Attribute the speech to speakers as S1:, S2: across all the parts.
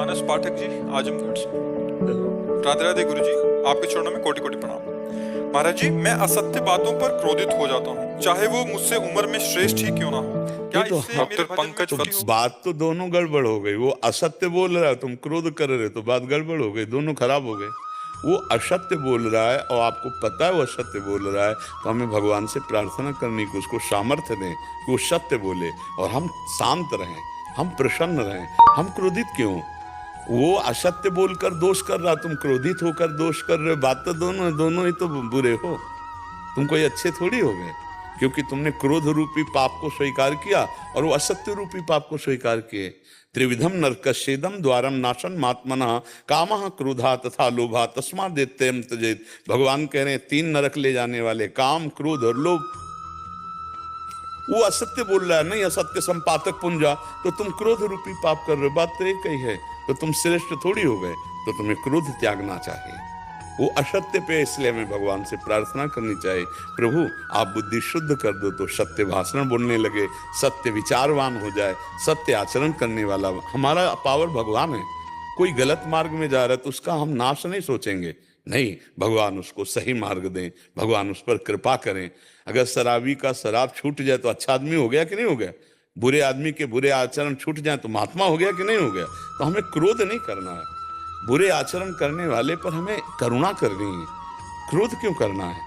S1: मानस पाठक जी, आजमगढ़ से। राधे राधे गुरु जी, आपके चरणों में कोटि कोटि प्रणाम। महाराज जी, मैं असत्य बातों पर क्रोधित हो जाता हूँ, चाहे वो मुझसे उम्र में श्रेष्ठ ही क्यों ना हो। क्या
S2: नहीं तो
S1: इससे मेरे पंकज
S2: तो बात तो दोनों गड़बड़ हो गई। वो असत्य बोल रहा है, तुम क्रोध कर रहे, तो बात गड़बड़ हो गई, दोनों खराब हो गए। वो असत्य बोल रहा है और आपको पता है वो असत्य बोल रहा है, तो हमें भगवान से प्रार्थना करनी कि उसको सामर्थ्य दें कि वो सत्य बोले और हम शांत रहें, हम प्रसन्न रहें। हम क्रोधित क्यों? वो असत्य बोलकर दोष कर रहा, तुम क्रोधित होकर दोष कर रहे हो। बात तो दोनों ही तो बुरे हो, तुम कोई अच्छे थोड़ी हो गए, क्योंकि तुमने क्रोध रूपी पाप को स्वीकार किया और वो असत्य रूपी पाप को स्वीकार किए। त्रिविधम नरकस्येदम द्वारम नाशन मात्मना कामः क्रोधा तथा लोभा तस्मात् दैत्यम त्यजेत। भगवान कह रहे हैं तीन नरक ले जाने वाले, काम, क्रोध और लोभ। वो असत्य बोल रहा है, नहीं असत्य संपातक पुंजा, तो तुम क्रोध रूपी पाप कर रहे हो। बात तो एक ही है, तो तुम श्रेष्ठ थोड़ी हो गए, तो तुम्हें क्रोध त्यागना चाहिए। वो असत्य पे, इसलिए हमें भगवान से प्रार्थना करनी चाहिए, प्रभु आप बुद्धि शुद्ध कर दो तो सत्य भाषण बोलने लगे, सत्य विचारवान हो जाए, सत्य आचरण करने वाला। हमारा पावर भगवान है। कोई गलत मार्ग में जा रहा है तो उसका हम नाश नहीं सोचेंगे, नहीं, भगवान उसको सही मार्ग दें, भगवान उस पर कृपा करें। अगर शराबी का शराब छूट जाए तो अच्छा आदमी हो गया कि नहीं हो गया? बुरे आदमी के बुरे आचरण छूट जाए तो महात्मा हो गया कि नहीं हो गया? तो हमें क्रोध नहीं करना है, बुरे आचरण करने वाले पर हमें करुणा करनी है। क्रोध क्यों करना है?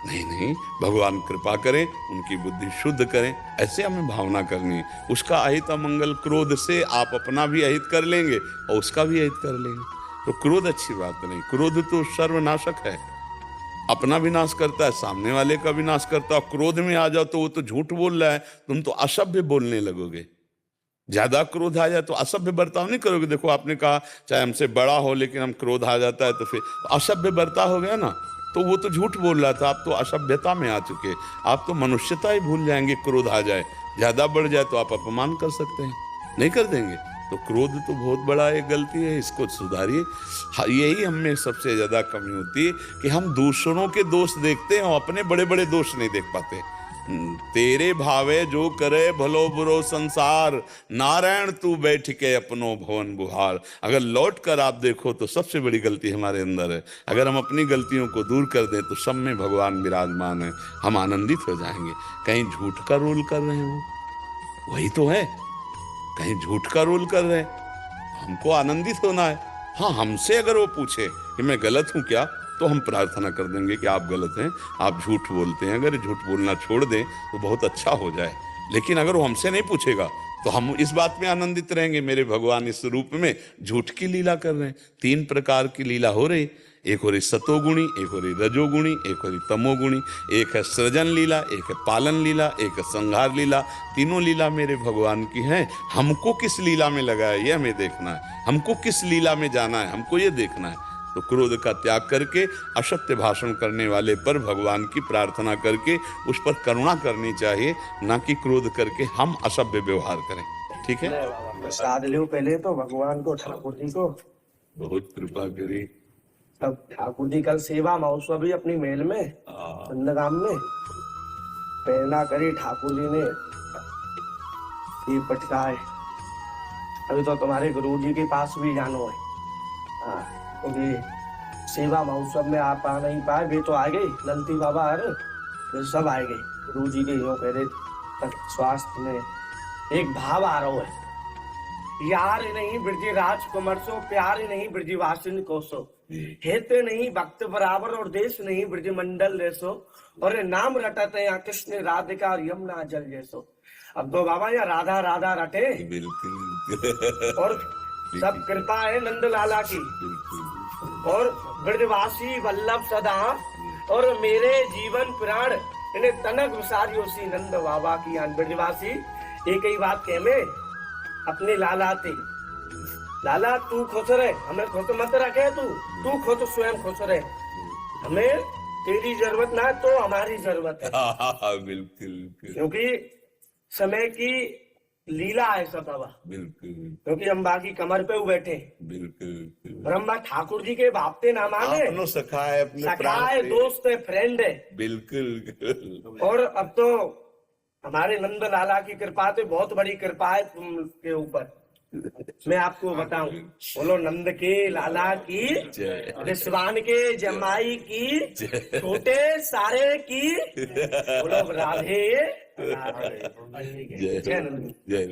S2: नहीं नहीं, भगवान कृपा करें, उनकी बुद्धि शुद्ध करें, ऐसे हमें भावना करनी है। उसका अहित अमंगल क्रोध से आप अपना भी अहित कर लेंगे और उसका भी अहित कर लेंगे, तो क्रोध अच्छी बात नहीं। क्रोध तो सर्वनाशक है, अपना विनाश करता है, सामने वाले का विनाश करता है। क्रोध में आ जाओ तो वो तो झूठ बोल रहा है, तुम तो असभ्य बोलने लगोगे। ज्यादा क्रोध आ जाए तो असभ्य बर्ताव नहीं करोगे। देखो आपने कहा चाहे हमसे बड़ा हो, लेकिन हम क्रोध आ जाता है तो फिर असभ्य बर्ताव हो गया ना, तो वो तो झूठ बोल रहा था, आप तो असभ्यता में आ चुके, आप तो मनुष्यता ही भूल जाएंगे। क्रोध आ जाए, ज्यादा बढ़ जाए तो आप अपमान कर सकते हैं, नहीं कर देंगे। तो क्रोध तो बहुत बड़ा एक गलती है, इसको सुधारिए। यही हम में सबसे ज्यादा कमी होती है कि हम दूसरों के दोष देखते हैं और अपने बड़े बड़े दोष नहीं देख पाते। तेरे भावे जो करे भलो बुरो संसार, नारायण तू बैठ के अपनो भवन बुहार। अगर लौट कर आप देखो तो सबसे बड़ी गलती हमारे अंदर है। अगर हम अपनी गलतियों को दूर कर दें तो सब में भगवान विराजमान है, हम आनंदित हो जाएंगे। कहीं झूठ का रोल कर रहे हो, वही तो है, कहीं झूठ का रोल कर रहे हैं, हमको आनंदित होना है। हाँ, हमसे अगर वो पूछे कि मैं गलत हूं क्या, तो हम प्रार्थना कर देंगे कि आप गलत हैं, आप झूठ बोलते हैं। अगर झूठ बोलना छोड़ दें तो बहुत अच्छा हो जाए। लेकिन अगर वो हमसे नहीं पूछेगा तो हम इस बात में आनंदित रहेंगे, मेरे भगवान इस रूप में झूठ की लीला कर रहे हैं। तीन प्रकार की लीला हो रही, एक हो रही सतोगुणी, एक हो रही रजोगुणी, एक हो रही तमोगुणी। एक है सृजन लीला, एक है पालन लीला, एक है संहार लीला। तीनों लीला मेरे भगवान की हैं। हमको किस लीला में लगा है ये हमें देखना है, हमको किस लीला में जाना है हमको ये देखना है। तो क्रोध का त्याग करके असत्य भाषण करने वाले पर भगवान की प्रार्थना करके उस पर करुणा करनी चाहिए, ना कि क्रोध करके हम असभ्य व्यवहार करें। ठीक है,
S3: प्रसाद लो पहले तो भगवान को, ठाकुर जी को
S2: बहुत कृपा करी।
S3: अब ठाकुर जी कल सेवा महोत्सव भी अपनी मेल में नंदगाम में प्रेरणा करी ठाकुर जी ने ये पटकाए। अभी तो तुम्हारे गुरु जी के पास भी जानो है, क्योंकि सेवा महोत्सव में आप आ नहीं पाए, वे तो आ गए, ललती बाबा वे सब आ गए। गुरु जी के यूं कह रहे स्वास्थ्य में एक भाव आ रहा है, यार नहीं ब्रज राजकुमार सो, प्यार नहीं ब्रजवासिन को सो, हेते नहीं भक्त बराबर और देश नहीं ब्रज मंडल जैसो, और नाम रटते यहाँ कृष्ण राधिका और यमुना जल जैसो। अब तो बाबा यहाँ राधा राधा रटे,
S2: बिल्कुल,
S3: और सब कृपा है नंद लाला की, और ब्रजवासी वल्लभ सदा, और मेरे जीवन प्राण इन्हें तनक विसारियो सी नंद बाबा की। ब्रजवासी एक ही बात कह में अपने लाला थे, लाला तू खुश रहे, हमें खुश मत रखे, तू खुद स्वयं खुश रहे, हमें तेरी जरूरत ना तो हमारी जरूरत है।
S2: बिल्कुल,
S3: क्योंकि समय की लीला है सब बाबा,
S2: बिल्कुल,
S3: क्योंकि हम बाकी कमर पे बैठे,
S2: बिल्कुल,
S3: ब्रह्मा ठाकुर जी के बापते ना माने,
S2: सखा है, अपने
S3: सखा है, दोस्त है, फ्रेंड है,
S2: बिल्कुल।
S3: और अब तो हमारे नंद लाला की कृपा तो बहुत बड़ी कृपा है तुम के ऊपर। मैं आपको बताऊं, बोलो नंद के लाला की, रिस्वान के जमाई की, छोटे सारे की, बोलो राधे राधे।
S2: जय
S3: जय नंद।
S2: जय